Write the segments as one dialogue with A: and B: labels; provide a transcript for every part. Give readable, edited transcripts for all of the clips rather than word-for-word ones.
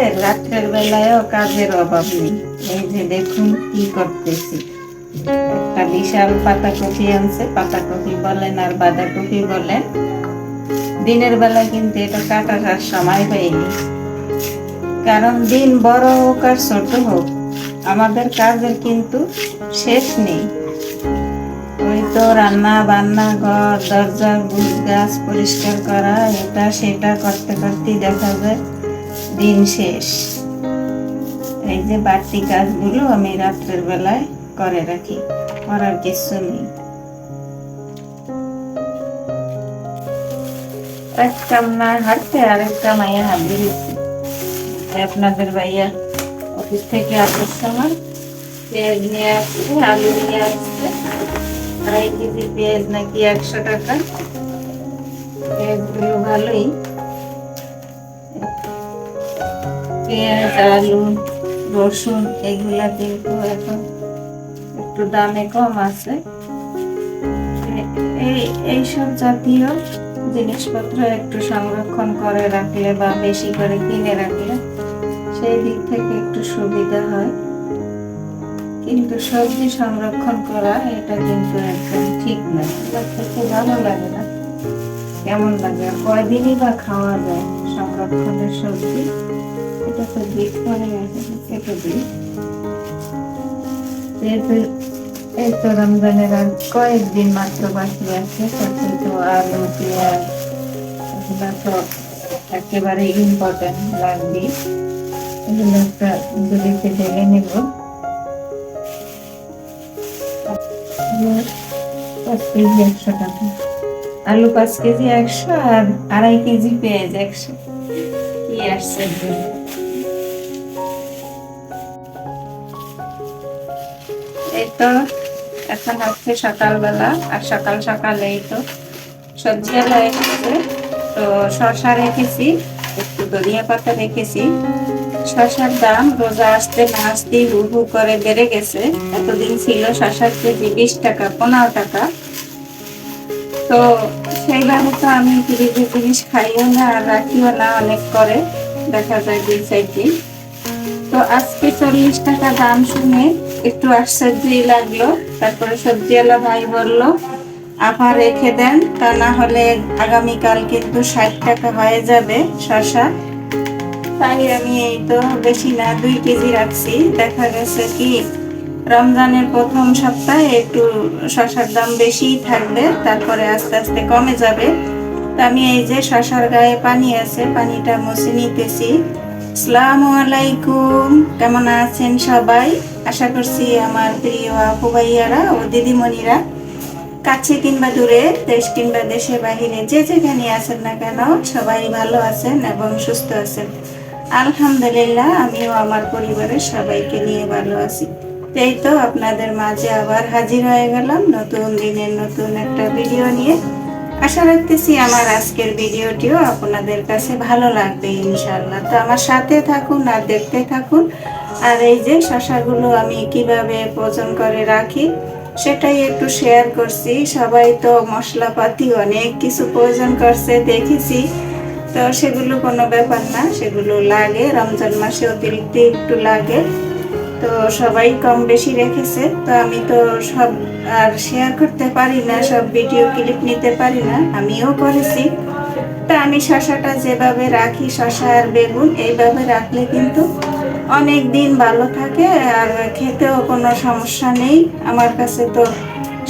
A: আমাদের রাত্রের বেলায়ও কাজের অভাব নেই। এই যে দেখুন কি করতেছি, একটা বিশাল পাতাকপি আনছে, পাতাকপি বলেন আর বাঁধাকপি বলেন। দিনের বেলা কিন্তু এটা কাটার আর সময় পাইনি, কারণ দিন বড় হোক আর ছোট হোক আমাদের কাজের কিন্তু শেষ নেই। ওই তো রান্না বান্না, ঘর দরজা গাছ পরিষ্কার করা, এটা সেটা করতে করতেই দেখা যায় দিন শেষ। এই যে বাড়তি কাজগুলো আমি রাত্রের বেলায় করে রাখি, করার কিছু নেই। এক কাম না হাঁটতে আরেক কাম আইয়া হাত দিয়েছি। আপনাদের ভাইয়া অফিস থেকে আসার সময় পেঁয়াজ নিয়ে আসছে, আলু নিয়ে আসছে। 2.5 কেজি পেঁয়াজ নাকি 100 টাকা। পেঁয়াজগুলো ভালোই, পেঁয়াজ আলু রসুন এগুলা কিন্তু এখন একটু দামে কম আছে। এইসব জাতীয় জিনিসপত্র একটু সংরক্ষণ করে রাখলে বা বেশি করে কিনে রাখলে সেই দিক থেকে একটু সুবিধা হয়। কিন্তু সবজি সংরক্ষণ করা এটা কিন্তু একদম ঠিক না, খুব ভালো লাগে না। কেমন লাগে, কয়দিনই বা খাওয়া যায় সংরক্ষণের সবজি? এটা তো দিক করে কেটে দিই। এই তো রমজানের আর কয়েকদিন মাত্র বাকি আছে, তাতে তো আলু পেঁয়াজ এগুলো তো একেবারে ইম্পর্টেন্ট লাগবে। এগুলো একটা ঝুড়িতে ঢেলে নেব। 5 কেজি 100 টাকা, আলু 5 কেজি 100 আর 2.5 কেজি পেঁয়াজ 100। কি আসছে এই তো এখন হচ্ছে সকালবেলা, আর সকাল সকাল এই তো সবজি আলা এসেছে। তো শসা রেখেছি, একটু ধনিয়া পাতা রেখেছি। শসার দাম রোজা আসতে না আসতেই হু হু করে বেড়ে গেছে। এতদিন ছিল শসার কেজি 20 টাকা 15 টাকা। তো সেইভাবে তো আমি ফ্রিজের জিনিস খাইও না আর রাখিও না, অনেক করে দেখা যায় 2-4 দিন। তো আজকে 40 টাকা দাম শুনে একটু আশ্চর্যই লাগলো। তারপরে সবজিওয়ালা ভাই বললো আপা রেখে দেন, তা না হলে আগামীকাল কিন্তু 60 টাকা হয়ে যাবে শসা। তাই আমি এই তো বেশি না 2 কেজি রাখছি। দেখা গেছে কি রমজানের প্রথম সপ্তাহে একটু শসার দাম বেশিই থাকবে, তারপরে আস্তে আস্তে কমে যাবে। তো আমি এই যে শসার গায়ে পানি আছে, পানিটা মুছে নিতেছি। আসসালামু আলাইকুম, কেমন আছেন সবাই? আশা করছি আমার প্রিয় আপু ভাইয়ারা ও দিদিমণিরা কাছে কিংবা দূরে, দেশ কিংবা দেশের বাহিরে যে যেখানে আছেন না কেন সবাই ভালো আছেন এবং সুস্থ আছেন। আলহামদুলিল্লাহ, আমিও আমার পরিবারের সবাইকে নিয়ে ভালো আছি। এই তো আপনাদের মাঝে আবার হাজির হয়ে গেলাম নতুন দিনের নতুন একটা ভিডিও নিয়ে। আশা রাখতেছি আমার আজকের ভিডিওটিও আপনাদের কাছে ভালো লাগবে ইনশাআল্লাহ। তো আমার সাথে থাকুন আর দেখতে থাকুন। আর এই যে শসাগুলো আমি কিভাবে ওজন করে রাখি সেটাই একটু শেয়ার করছি। সবাই তো মশলাপাতি অনেক কিছু প্রয়োজন করছে দেখেছি, তো সেগুলো কোনো ব্যাপার না, সেগুলো লাগে রমজান মাসে অতিরিক্ত একটু লাগে। তো সবাই কম বেশি রেখেছে, তো আমি তো সব আর শেয়ার করতে পারি না, সব ভিডিও ক্লিপ নিতে পারি না, আমিও করেছি। তা আমি শসাটা যেভাবে রাখি, শসা আর বেগুন এইভাবে রাখলে কিন্তু অনেক দিন ভালো থাকে আর খেতেও কোনো সমস্যা নেই। আমার কাছে তো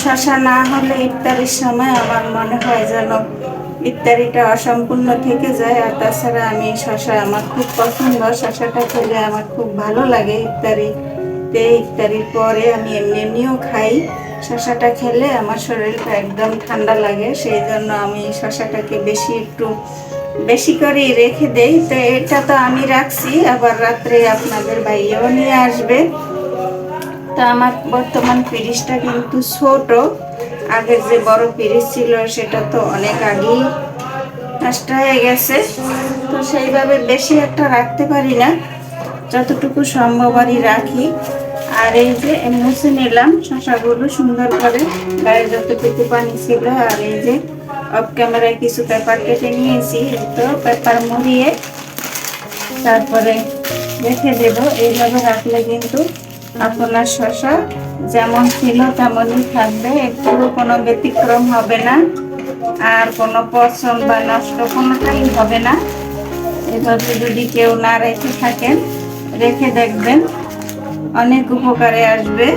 A: শসা না হলে ইফতারির সময় আমার মনে হয় যেন ইফতারিটা অসম্পূর্ণ থেকে যায়। আর তাছাড়া আমি শসা আমার খুব পছন্দ, শসাটা খেলে আমার খুব ভালো লাগে। ইফতারির পরে আমি এমনিও খাই। শসাটা খেলে আমার শরীরটা একদম ঠান্ডা লাগে, সেই জন্য আমি শসাটাকে একটু বেশি করে রেখে দেই। তো এটা তো আমি রাখছি, আবার রাত্রে আপনাদের ভাইয়াও নিয়ে আসবে। তো আমার বর্তমান ফ্রিজটা কিন্তু ছোট, আগের যে বড় ফ্রিজ ছিল সেটা তো অনেক আগেই নষ্ট হয়ে গেছে। তো সেইভাবে বেশি একটা রাখতে পারি না, যতটুকু সম্ভব আর রাখি। আর এই যে মুছে নিলাম শসাগুলো সুন্দর করে, গায়ে যতটুকু পানি ছিল। আর এই যে অফ ক্যামেরায় কিছু পেপার কেটে নিয়েছি, তো পেপার মুড়িয়ে তারপরে রেখে দেব। এইভাবে রাখলে কিন্তু আপনার শসা যেমন ছিল তেমনই থাকবে, একটু কোনো ব্যতিক্রম হবে না, আর কোনো পচন বা নষ্ট কোনোটাই হবে না। এভাবে যদি কেউ না রেখে থাকেন, রেখে দেখবেন অনেক উপকারে আসবে।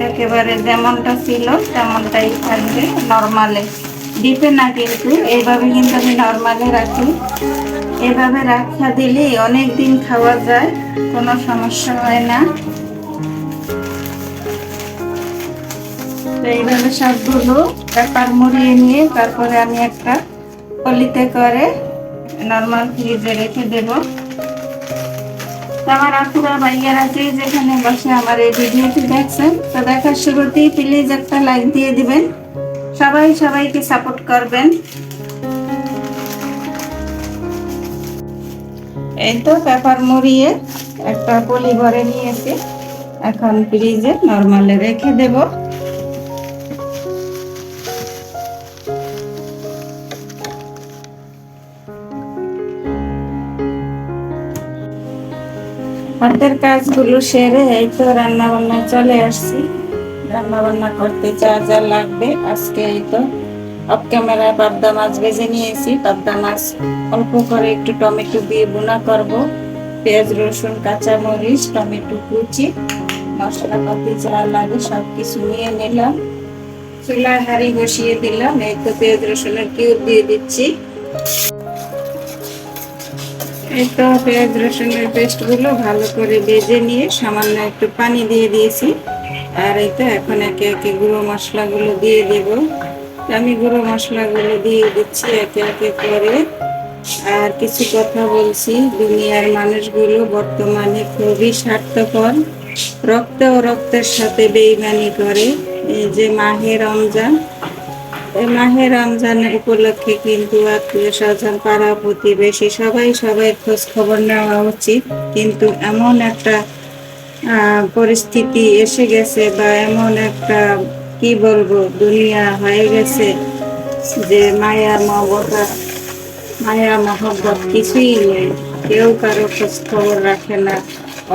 A: একেবারে যেমনটা ছিল তেমনটাই থাকবে নরমালে, ডিপে না, কিন্তু এইভাবে কিন্তু আমি নরমালে রাখি। এভাবে রাখা দিলে অনেক দিন খাওয়া যায়, কোনো সমস্যা হয় না। তো এইভাবে সবগুলো পেপার মুড়িয়ে নিয়ে তারপরে আমি একটা পলিতে করে নরমাল ফ্রিজে রেখে দেব। আমার আপুরা ভাইয়ারা যেখানে বসে আমার এই ভিডিওটি দেখছেন, তো দেখার শুরুতেই প্লিজ একটা লাইক দিয়ে দিবেন, সবাই সবাইকে সাপোর্ট করবেন। এই তো পেপার মুড়িয়ে একটা পলি ভরে নিয়েছি, এখন ফ্রিজে নরমালে রেখে দেব। হাতের কাজগুলো সেরে এই তো রান্না বান্নায় চলে আসছি। রান্না বান্না করতে যা যা লাগবে আজকে এই তো অফ ক্যামেরায় পাবদা মাছ ভেজে নিয়েছি। পাবদা মাছ অল্প করে একটু টমেটো দিয়ে ভুনা করব, পেঁয়াজ রসুন কাঁচা মরিচ টমেটো কুচি মশলাপাতি যা লাগে সবকিছু নিয়ে নিলাম। চুলায় হাঁড়ি বসিয়ে দিলাম, এই তো পেঁয়াজ রসুনের কিউব দিয়ে দিচ্ছি। এই তো পেঁয়াজ রসুনের পেস্ট গুলো ভালো করে ভেজে নিয়ে সামান্য একটু পানি দিয়ে দিয়েছি। আর এই তো এখন একে একে গুঁড়ো মশলাগুলো দিয়ে দেব। আমি গুঁড়ো মশলাগুলো দিয়ে দিচ্ছি একে একে করে। আর কিছু কথা বলছি, দুনিয়ার মানুষগুলো বর্তমানে খুবই স্বার্থপর, রক্ত ও রক্তের সাথে বেইমানি করে। এই যে মাহে রমজান, এই মাহে রমজানের উপলক্ষে কিন্তু আত্মীয় স্বজন পাড়া প্রতিবেশী সবাই সবাই খোঁজ খবর নেওয়া উচিত। কিন্তু এমন একটা পরিস্থিতি এসে গেছে বা এমন একটা কি বলবো দুনিয়া হয়ে গেছে যে মায়া মমতা মায়া মহব্বত কিছুই নেই, কেউ কারো খোঁজ খবর রাখে না,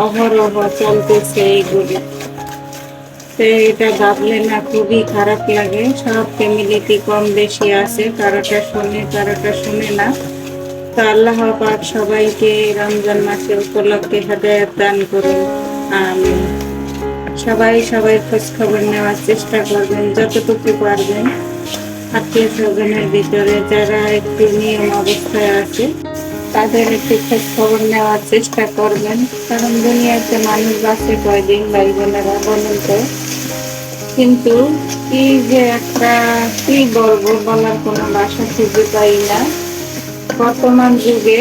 A: অহরহ চলতেছে এইগুলি। তো এটা ভাবলে না খুবই খারাপ লাগে। সব ফ্যামিলিতে কম বেশি আছে, কারোটা শোনে কারোটা শুনে না। তো আল্লাহ পাক সবাইকে রমজান মাসে উপলক্ষে হেদায়েত দান করুন, আমিন। সবাই সবাই খোঁজ খবর নেওয়ার চেষ্টা করবেন যতটুকু পারবেন। আত্মীয় স্বজনের ভিতরে যারা একটু নিয়ম অবস্থায় আছে তাদের একটু খোঁজ খবর নেওয়ার চেষ্টা করবেন, কারণ দুনিয়াতে মানুষ বাঁচে কয়দিন, ভাই বোনেরা বলেন তো। কিন্তু কি যে একটা কি বলবো, বলার কোনো ভাষা খুঁজে পাই না। বর্তমান যুগে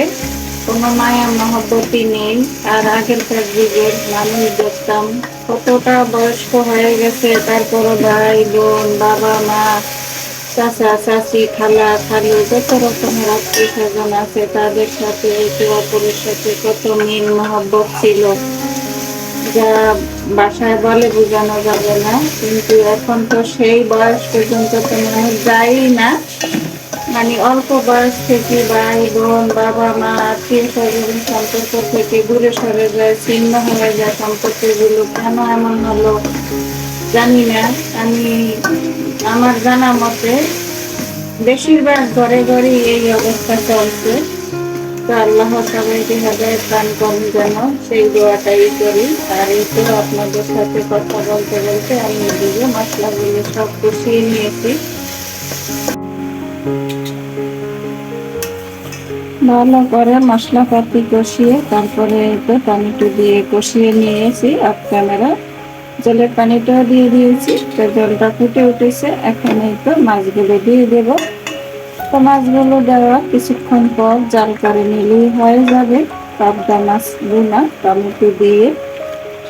A: কোনো মায়া মহব্বতই নেই। আর আগেরকার যুগের মানুষ দেখতাম কতটা বয়স্ক হয়ে গেছে, তারপরও ভাই বোন বাবা মা চাচা চাচি খালা খালু যত রকমের আত্মীয় স্বজন আছে তাদের সাথে একে অপরের সাথে কত মিল মহব্বত ছিল, যা বাসায় বলে বোঝানো যাবে না। কিন্তু এখন তো সেই বয়স পর্যন্ত তো মানুষ যায়ই না, মানে অল্প বয়স থেকে ভাই বোন বাবা মা আত্মীয় স্বজন সম্পর্ক থেকে দূরে সরে যায়, ছিন্ন হয়ে যায় সম্পর্কগুলো। কেন এমন হলো জানি না। আমি আমার জানা মতে বেশিরভাগ ঘরে ঘরে এই অবস্থা চলছে। তো আল্লাহ সবাইকে হেদায়েত দান করুন যেন, সেই দোয়াটাই করি। আর এই তো আপনাদের সাথে কথা বলতে বলতে আমি এদিকে মশলাগুলো সব কষিয়ে নিয়েছি। ভালো করে মশলাপাতি কষিয়ে তারপরে তো টমেটো দিয়ে কষিয়ে নিয়েছি। অফ ক্যামেরা জলের পানিটাও দিয়ে দিয়েছি, তো জলটা ফুটে উঠেছে। এখন এই তো মাছগুলো দিয়ে দেব। তো মাছগুলো দেওয়া কিছুক্ষণ পর জাল করে নিলেই হয়ে যাবে পাবদা মাছ ভুনা টমেটো দিয়ে।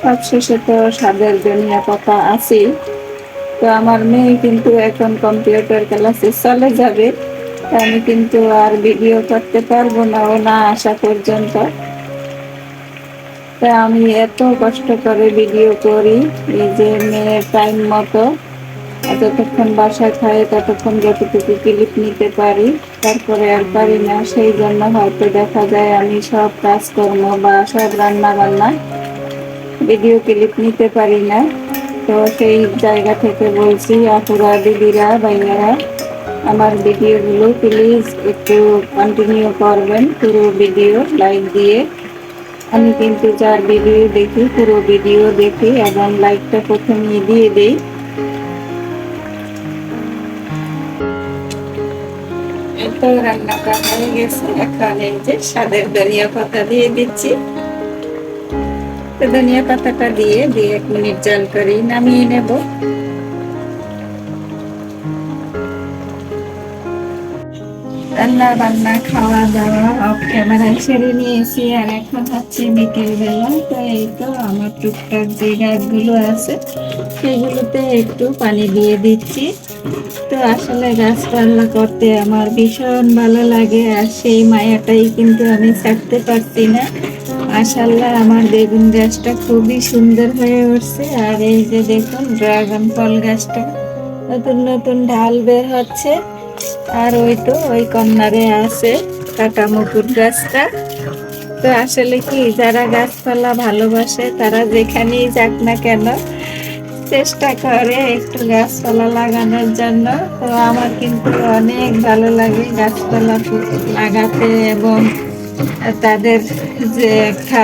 A: সবশেষে তো স্বাদের ধনিয়া পাতা আছে। তো আমার মেয়ে কিন্তু এখন কম্পিউটার ক্লাসে চলে যাবে, আমি কিন্তু আর ভিডিও করতে পারবো না ও না আসা পর্যন্ত। তা আমি এত কষ্ট করে ভিডিও করি, এই যে মেয়ের টাইম মতো যতক্ষণ বাসায় খায় ততক্ষণ যতটুকু ক্লিপ নিতে পারি। তারপরে আর পারি না, সেই জন্য হয়তো দেখা যায় আমি সব কাজকর্ম বা সব রান্না বান্না ভিডিও ক্লিপ নিতে পারি না। তো সেই জায়গা থেকে বলছি আপুরা, দিদিরা, ভাইয়ারা, আমার ভিডিওগুলো প্লিজ একটু কন্টিনিউ করবেন, পুরো ভিডিও লাইক দিয়ে। আমি কিন্তু যার ভিডিও দেখি পুরো ভিডিও দেখি এবং লাইকটা প্রথমে দিয়ে দিই। তো রান্নাটা হয়ে গেছে, এখন এই যে স্বাদের ধনিয়া পাতা দিয়ে দিচ্ছি। তো ধনিয়া পাতাটা দিয়ে 1 মিনিট জাল করে নামিয়ে নেব। রান্না বান্না খাওয়া দাওয়া অফ ক্যামেরায় সেরে নিয়েছি, আর এখন হচ্ছে বিকেল বেলা। তো এই তো আমার টুকটাক যে গাছগুলো আছে সেগুলোতে একটু পানি দিয়ে দিচ্ছি। তো আসলে গাছপালা করতে আমার ভীষণ ভালো লাগে, আর সেই মায়াটাই কিন্তু আমি ছাড়তে পারছি না। মাশাআল্লাহ আমার বেগুন গাছটা খুবই সুন্দর হয়ে উঠছে, আর এই যে দেখুন ড্রাগন ফল গাছটা নতুন নতুন ঢাল বের হচ্ছে। আর ওই তো ওই কর্নারে আছে কাটা মুকুট গাছটা। তো আসলে কি, যারা গাছপালা ভালোবাসে তারা যেখানেই যাক না কেন চেষ্টা করে একটু গাছপালা লাগানোর জন্য। তো আমার কিন্তু অনেক ভালো লাগে গাছপালা লাগাতে, এবং তাদের যে একটা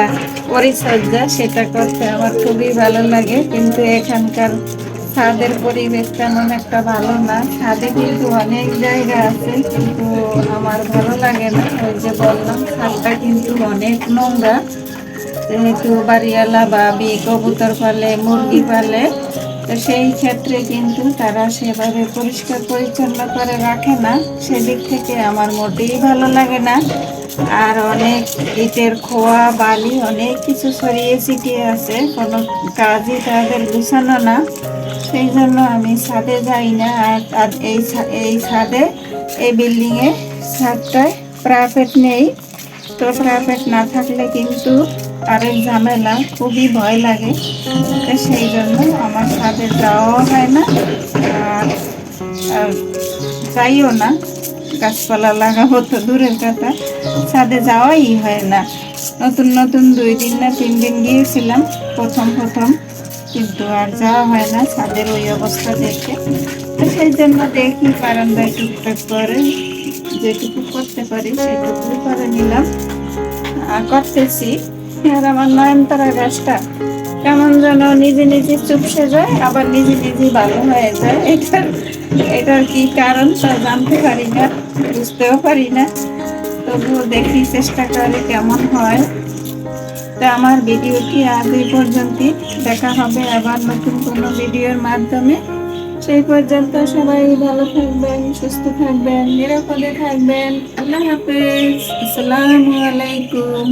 A: পরিচর্যা সেটা করতে আমার খুবই ভালো লাগে। কিন্তু এখানকার ছাদের পরিবেশ তেমন একটা ভালো না। ছাদে কিন্তু অনেক জায়গা আছে, কিন্তু আমার ভালো লাগে না। ওই যে বললাম, ছাদটা কিন্তু অনেক নোংরা, যেহেতু বাড়িওয়ালা বা কবুতর পালে, মুরগি পালে, তো সেই ক্ষেত্রে কিন্তু তারা সেভাবে পরিষ্কার পরিচ্ছন্ন করে রাখে না। সেদিক থেকে আমার মোটেই ভালো লাগে না। আর অনেক ইটের খোয়া, বালি, অনেক কিছু ছড়িয়ে ছিটিয়ে আছে, কোনো কাজই তাদের গুছানো না। সেই জন্য আমি ছাদে যাই না। আর এই ছাদে, এই বিল্ডিংয়ে ছাদটায় প্রাইভেট নেই। তো প্রাইভেট না থাকলে কিন্তু আরেক ঝামেলা, খুবই ভয় লাগে। তো সেই জন্য আমার ছাদে যাওয়াও হয় না, আর যাইও না। গাছপালা লাগাবো তো দূরের কথা, ছাদে যাওয়াই হয় না। নতুন নতুন 2 দিন না 3 দিন গিয়েছিলাম প্রথম, কিন্তু আর যাওয়া হয় না ছাদের ওই অবস্থা দেখে। তো সেই জন্য দেখি বারান্দায় টুকটাক করে যেটুকু করতে পারি সেটুকু করে নিলাম, আর করতেছি। আর আমার নয়নতারা গাছটা কেমন যেন নিজে নিজে চুপসে যায়, আবার নিজে নিজে ভালো হয়ে যায়। এটার কি কারণ তা জানতে পারি না, বুঝতেও পারি না। তবুও দেখি, চেষ্টা করে কেমন হয়। তো আমার ভিডিওটি আজ এই পর্যন্তই। দেখা হবে আবার নতুন কোনো ভিডিওর মাধ্যমে। সেই পর্যন্ত সবাই ভালো থাকবেন, সুস্থ থাকবেন, নিরাপদে থাকবেন। আল্লাহ হাফেজ, আসসালামু আলাইকুম।